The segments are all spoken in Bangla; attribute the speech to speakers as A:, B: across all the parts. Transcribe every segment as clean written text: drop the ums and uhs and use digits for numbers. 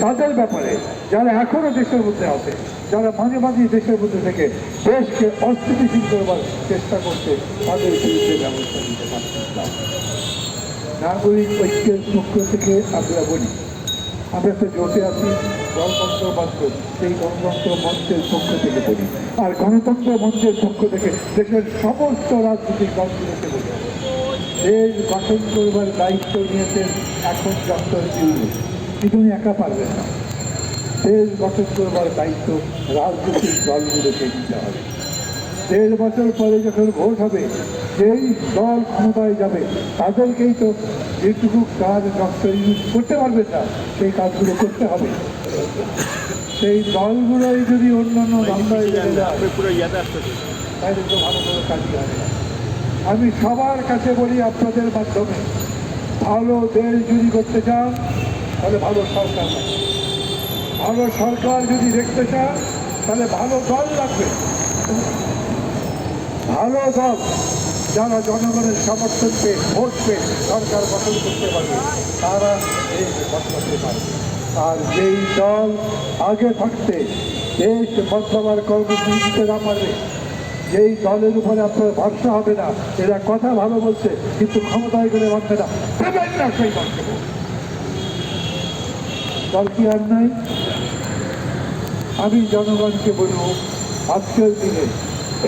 A: তাদের ব্যাপারে যারা এখনো দেশের মধ্যে আছে, যারা মাঝে মাঝে দেশের মধ্যে থেকে দেশকে অস্থিতিশীল করবার চেষ্টা করছে, তাদের বিরুদ্ধে ব্যবস্থা নিতে পারছেন না। নাগরিক ঐক্যের পক্ষ থেকে আমরা বলি, আমরা তো জোটে আছি গণতন্ত্র মঞ্চ, সেই গণতন্ত্র মঞ্চের পক্ষ থেকে বলি, আর গণতন্ত্র মঞ্চের পক্ষ থেকে দেশের সমস্ত রাজনৈতিক দলগুলোকে বলি, দেশ গঠন করবার দায়িত্ব নিয়েছেন এখন ডক্টর ইউনূস, কিন্তু উনি একা পারবেন না। দেশ গঠন করবার দায়িত্ব রাজনৈতিক দলগুলোকে নিতে হবে। 1.5 বছর পরে যখন ভোট হবে, যেই দল ক্ষমতায় যাবে তাদেরকেই তো যেটুকু কাজ ডক্টর ইউনূস করতে পারবেন না, সেই কাজগুলো করতে হবে। সেই দলগুলোই যদি অন্যান্য ধান্দায় তাহলে তো ভালো কোনো কাজই হবে না। আমি সবার কাছে বলি আপনাদের মাধ্যমে, ভালো দেশ যদি করতে চান তাহলে ভালো সরকার লাগবে, ভালো সরকার যদি দেখতে চান তাহলে ভালো দল লাগবে, ভালো দল যারা জনগণের সমর্থন পেয়ে ভোট পেয়ে সরকার গঠন করতে পারবে, তারা দেশ বদলাতে পারবে। আর যেই দল আগে থাকতে দেশ বদলাবার কর্মসূচিতে না পারবে, যেই দলের উপরে আপনার ভরসা হবে না, এরা কথা ভালো বলছে কিন্তু ক্ষমতায় গেলে মানবে না, দেবেন না সেই দলকে। দল কি আর নাই? আমি জনগণকে বলব, আজকের দিনে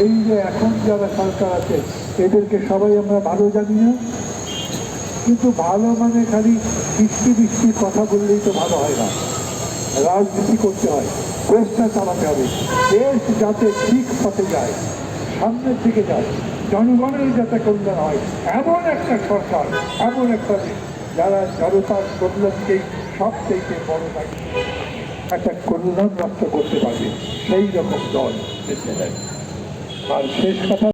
A: এই যে এখন যারা সরকার আছে এদেরকে সবাই আমরা ভালো জানি না, কিন্তু ভালো মানে খালি বৃষ্টি বৃষ্টির কথা বললেই তো ভালো হয় না, রাজনীতি করতে হয়, চেষ্টা চালাতে হবে, দেশ যাতে ঠিক পথে যায়, সামনের দিকে যায়, জনগণের যাতে কল্যাণ হয়, এমন একটা সরকার, এমন একটা যারা জনতার কল্যাণকেই সবথেকে বড় দায়িত্ব, একটা কল্যাণ রাষ্ট্র করতে পারবে, সেই রকম দল বেছে নেয়। আর শেষ কথা